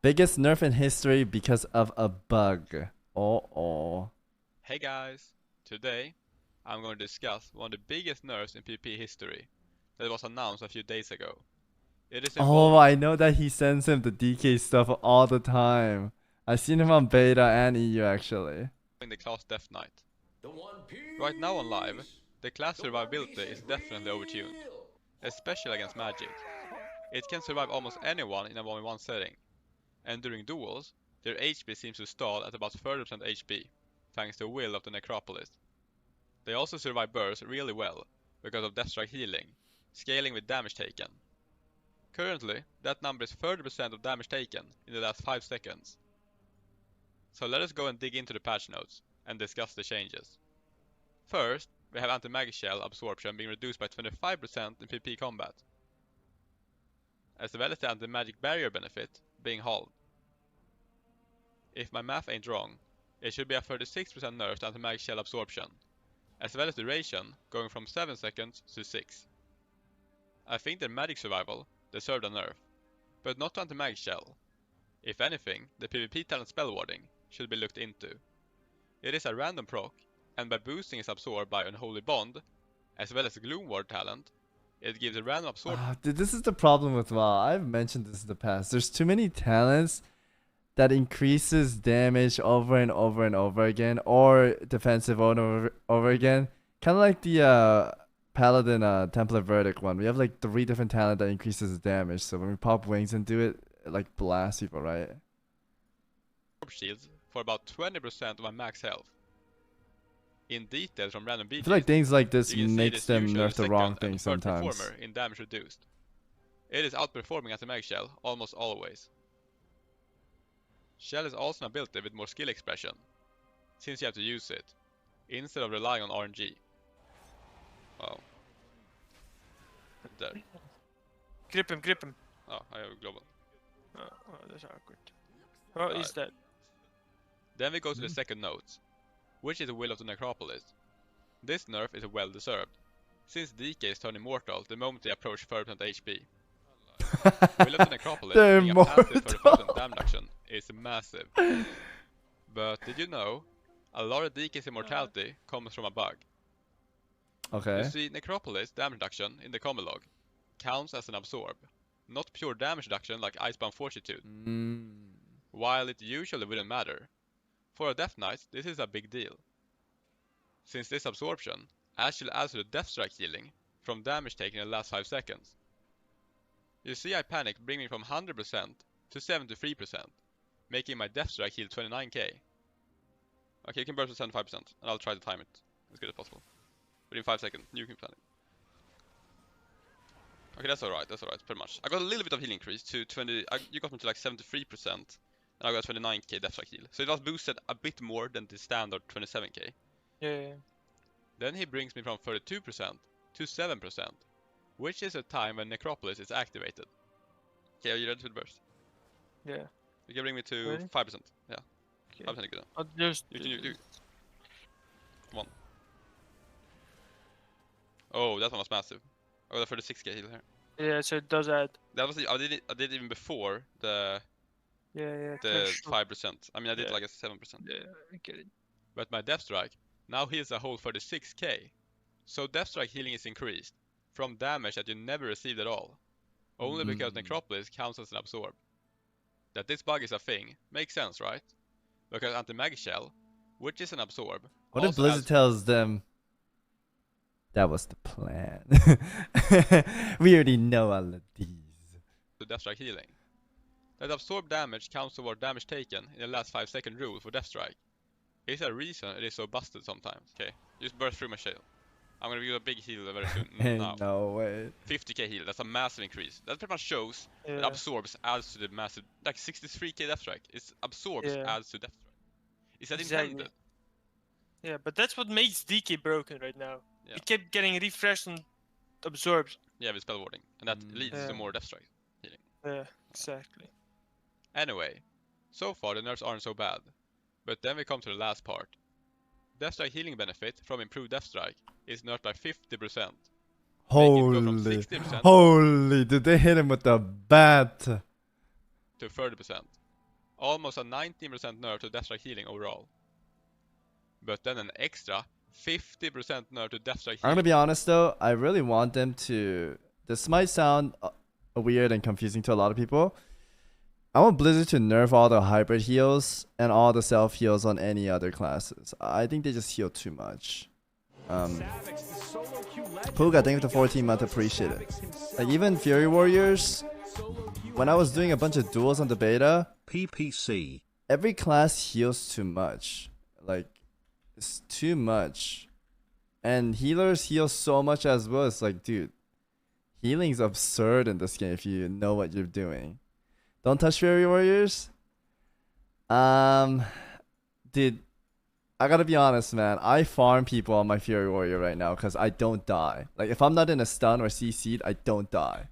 Biggest nerf in history because of a bug. Oh. Hey guys! Today I'm going to discuss one of the biggest nerfs in PvP history that was announced a few days ago. It is Oh, involving I know that he sends him the DK stuff all the time. I've seen him on beta and EU actually. the class Death Knight. Right now on live, the class survivability is definitely overtuned, especially against magic. It can survive almost anyone in a 1v1 setting, and during duels, their HP seems to stall at about 30% HP, thanks to will of the Necropolis. They also survive bursts really well, because of Deathstrike healing, scaling with damage taken. Currently, that number is 30% of damage taken in the last 5 seconds. So let us go and dig into the patch notes, and discuss the changes. First, we have anti-magic shell absorption being reduced by 25% in PvP combat, as well as the anti-magic barrier benefit being halved. If my math ain't wrong, it should be a 36% nerf to anti-magic shell absorption, as well as duration going from 7 seconds to 6. I think that magic survival deserved a nerf, but not to anti-magic shell. If anything, the PvP talent spell warding should be looked into. It is a random proc, and by boosting its absorb by Unholy Bond, as well as Gloom Ward talent, it gives a random absorb. Dude, this is the problem with WoW. I've mentioned this in the past. There's too many talents that increases damage over and over and over again, or defensive over again. Kind of like the Paladin Templar Verdict one. We have like 3 different talent that increases damage. So when we pop wings and do it, it like blasts people, right? Shields for about 20% of my max health. In details from random I feel like BGs, things like this you can see it makes is them usually nerf the wrong second and thing third sometimes. performer in damage reduced. It is outperforming anti-magic shell almost always. Shell is also an ability with more skill expression, since you have to use it, instead of relying on RNG. Wow. There. Grip him. Oh, I have a global. Oh, that's awkward. What is that? Then we go to the second note, which is the Will of the Necropolis. This nerf is well deserved, since DKs turn immortal the moment they approach 30% HP. Will of the Necropolis being a passive 30% damage reduction is massive. But did you know, a lot of DK's immortality comes from a bug. Okay. You see, Necropolis damage reduction in the combo log counts as an absorb, not pure damage reduction like Icebound Fortitude, while it usually wouldn't matter. For a Death Knight, this is a big deal, since this absorption actually adds to the Deathstrike healing from damage taken in the last 5 seconds. You see, I panicked bringing me from 100% to 73%, making my Deathstrike heal 29k. Okay, you can burst to 75%, and I'll try to time it as good as possible. Within 5 seconds, you can panic. Okay, that's alright, pretty much. I got a little bit of healing increase to 20, you got me to like 73%, and I got 29k Deathstrike heal. So it was boosted a bit more than the standard 27k. Yeah. Then he brings me from 32% to 7%, which is a time when Necropolis is activated. Okay, are you ready for the burst? Yeah. You can bring me to Ready? 5%. Yeah, Okay. 5% is good. I'll just You can do. Come on. Oh, that one was massive. I got a 36k heal here. Yeah, so it does add. That was I did it even before the Yeah. the 5%. I mean, I did Yeah. like a 7%. Yeah, I get it. But my Deathstrike now heals a whole 36k. So Deathstrike healing is increased from damage that you never received at all, only because Necropolis counts as an absorb. That this bug is a thing makes sense, right? Because anti-magic shell, which is an absorb, What if Blizzard tells them that was the plan? We already know all of these. to Deathstrike healing. That absorb damage counts toward damage taken in the last 5-second rule for Deathstrike. Is a reason it is so busted sometimes. Okay, just burst through my shield. I'm gonna give you a big heal very soon. Now. No way. 50k heal, that's a massive increase. That pretty much shows that absorbs adds to the massive, like 63k Deathstrike. It absorbs adds to Deathstrike. Is that intended? Yeah, but that's what makes DK broken right now. Yeah. It kept getting refreshed and absorbs. Yeah, with spell warding, and that leads to more Deathstrike healing. Yeah, exactly. Anyway, so far the nerfs aren't so bad, but then we come to the last part. Deathstrike healing benefit from improved Deathstrike is nerfed by 50%. Holy, did they hit him with the bat? To 30%. almost a 19% nerf to Deathstrike healing overall. But then an extra 50% nerf to Deathstrike I'm gonna healing. be honest though, I really want them to. This might sound weird and confusing to a lot of people. I want Blizzard to nerf all the hybrid heals and all the self heals on any other classes. I think they just heal too much. Puga, thank you for the 14 month, appreciate it. Like even Fury Warriors, when I was doing a bunch of duels on the beta, PPC. every class heals too much. Like, it's too much. And healers heal so much as well. It's like, dude, healing's absurd in this game if you know what you're doing. Don't touch Fury Warriors. Dude, I gotta be honest, man. I farm people on my Fury Warrior right now because I don't die. Like, if I'm not in a stun or CC'd, I don't die.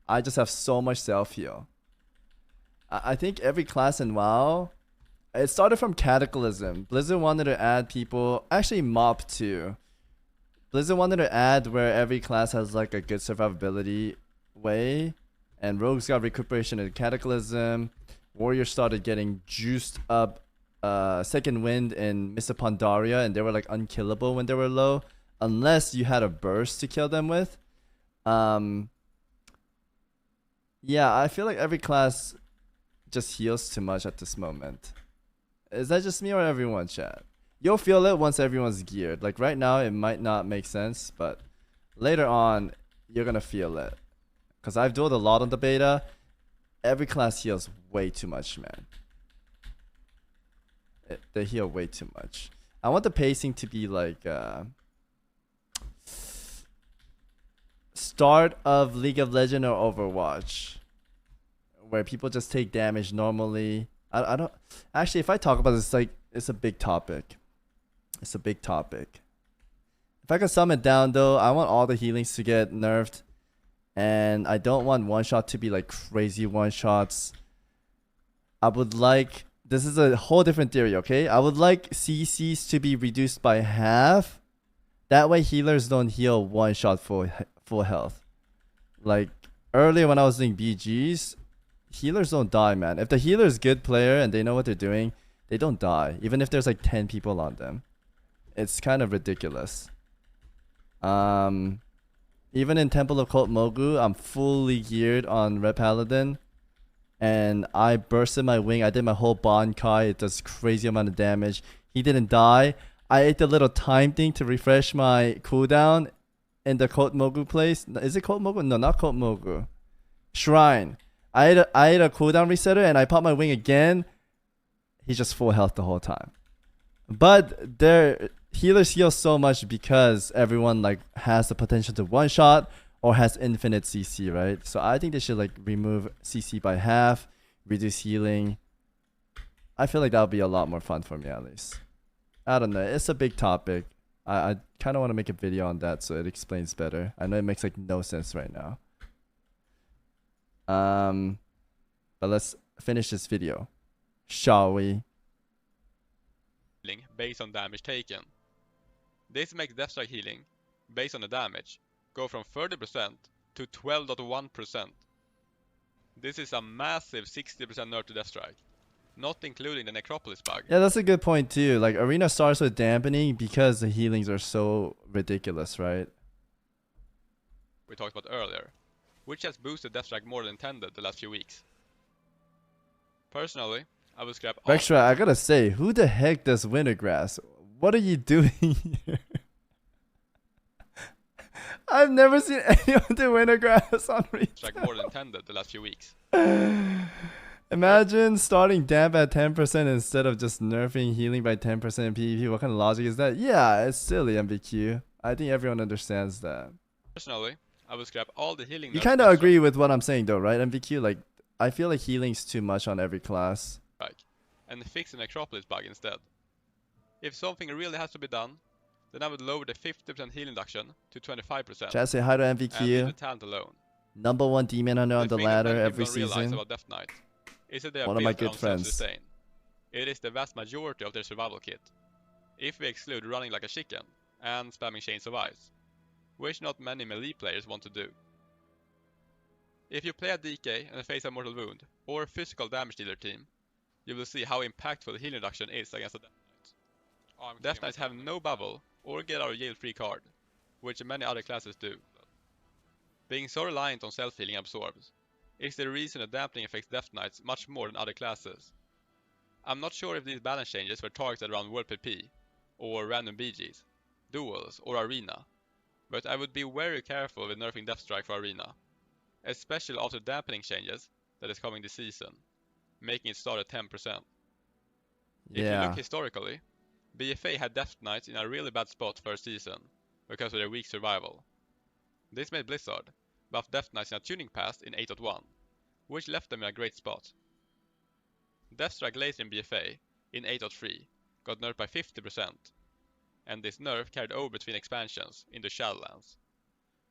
I just have so much self-heal. I think every class in WoW, it started from Cataclysm. Blizzard wanted to add people, actually MoP too. Blizzard wanted to add where every class has like a good survivability way. And Rogues got recuperation in Cataclysm. Warriors started getting juiced up Second Wind in Mists of Pandaria, and they were like unkillable when they were low. Unless you had a burst to kill them with. Yeah, I feel like every class just heals too much at this moment. Is that just me or everyone, chat? You'll feel it once everyone's geared. Like right now, it might not make sense, but later on, you're gonna feel it. Because I've dueled a lot on the beta. Every class heals way too much, man. They heal way too much. I want the pacing to be like start of League of Legends or Overwatch, where people just take damage normally. I don't actually. If I talk about this, like it's a big topic. It's a big topic. If I could sum it down though, I want all the healings to get nerfed, and I don't want one shot to be like crazy one shots. I would like. This is a whole different theory, okay? I would like CCs to be reduced by half. That way healers don't heal one shot full health. Like earlier when I was doing BGs, healers don't die, man. If the healer is good player and they know what they're doing, they don't die. Even if there's like 10 people on them. It's kind of ridiculous. Even in Temple of Cult Mogu, I'm fully geared on Red Paladin. And I bursted my wing. I did my whole Bankai. It does crazy amount of damage. He didn't die. I ate the little time thing to refresh my cooldown in the Cult Mogu place. Is it Cult Mogu? No, not Cult Mogu. Shrine. I ate a cooldown resetter and I popped my wing again. He's just full health the whole time. But their healers heal so much because everyone like has the potential to one shot or has infinite CC, right? So I think they should like remove CC by half, reduce healing. I feel like that would be a lot more fun for me at least. I don't know. It's a big topic. I kind of want to make a video on that so it explains better. I know it makes like no sense right now. But let's finish this video, shall we? Based on damage taken. This makes Deathstrike healing, based on the damage, go from 30% to 12.1%. This is a massive 60% nerf to Deathstrike, not including the Necropolis bug. Yeah, that's a good point too. Like Arena starts with dampening because the healings are so ridiculous, right? We talked about earlier, which has boosted Deathstrike more than intended the last few weeks. Personally, I would scrap all. Rextroy, I gotta say, who the heck does Wintergrass? What are you doing here? I've never seen anyone do Wintergrass on Deathstrike more than intended the last few weeks. Imagine starting damp at 10% instead of just nerfing healing by 10% in PvP. What kind of logic is that? Yeah, it's silly, MVQ. I think everyone understands that. Personally, I would scrap all the healing. You kind of agree with what I'm saying though, right, MVQ? Like, I feel like healing's too much on every class. And fix the Necropolis bug instead. If something really has to be done, then I would lower the 50% healing reduction to 25%. Chat, say hi to And leave MVQ. the talent alone. #1 demon hunter on the thing ladder that every people don't realize season. about Death Knight is that they are One of my built good around friends. self-sustain. It is the vast majority of their survival kit. If we exclude running like a chicken and spamming Chains of Ice, which not many melee players want to do. If you play a DK and face a mortal wound or physical damage dealer team, you will see how impactful healing reduction is against a Death Knight. Death Knights have no bubble or get out of jail free card, which many other classes do. Being so reliant on self-healing absorbs is the reason that dampening affects Death Knights much more than other classes. I'm not sure if these balance changes were targeted around World PP, or random BGs, duels, or arena, but I would be very careful with nerfing Death Strike for arena, especially after dampening changes that is coming this season, making it start at 10%. If you look historically, BFA had Death Knights in a really bad spot first season, because of their weak survival. This made Blizzard buff Death Knights in a tuning pass in 8.1, which left them in a great spot. Deathstrike later in BFA, in 8.3, got nerfed by 50%, and this nerf carried over between expansions into Shadowlands,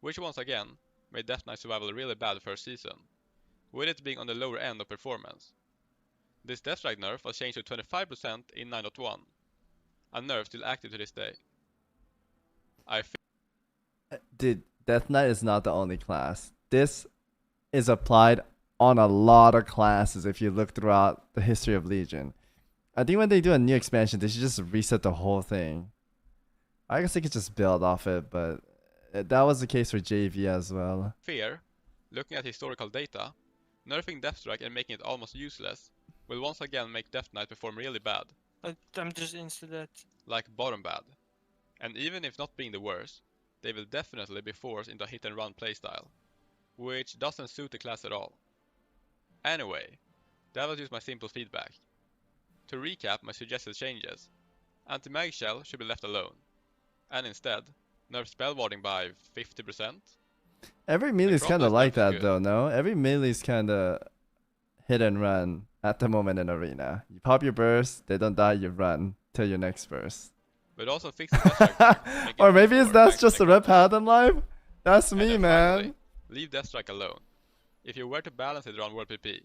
which once again made Death Knight survival really bad first season, with it being on the lower end of performance. This Deathstrike nerf was changed to 25% in 9.1, a nerf still active to this day. Dude, Death Knight is not the only class. This is applied on a lot of classes if you look throughout the history of Legion. I think when they do a new expansion, they should just reset the whole thing. I guess they could just build off it, but that was the case for JV as well. Fear, looking at historical data, nerfing Deathstrike and making it almost useless will once again make Death Knight perform really bad. I'm just into that. Like bottom bad. And even if not being the worst, they will definitely be forced into a hit and run playstyle, which doesn't suit the class at all. Anyway, that was just my simple feedback. To recap my suggested changes, Anti-Mag Shell should be left alone, and instead, nerf spellwarding by 50%. Every melee is kind of like that though, no? Every melee is kind of hit and run at the moment in arena. You pop your burst, they don't die, you run till your next burst. But also fixing Deathstrike. Or maybe that's just a Red Paladin live? That's me, man. Finally, leave Deathstrike alone. If you were to balance it around World PP,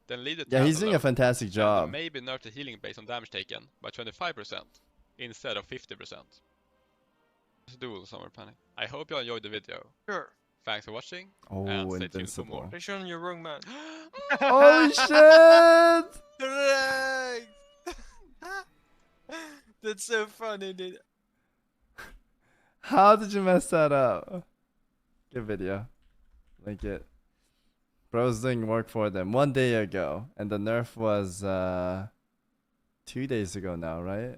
then leave the Yeah, he's doing a fantastic job. And maybe nerf the healing based on damage taken by 25% instead of 50%. Let's duel Summer Panic. I hope you enjoyed the video. Sure. Thanks for watching. Oh, and stay tuned for more. You're showing you're wrong, man. Holy shit! That's so funny, dude. How did you mess that up? Good video. Link it. Bro's doing work for them 1 day ago, and the nerf was 2 days ago now, right?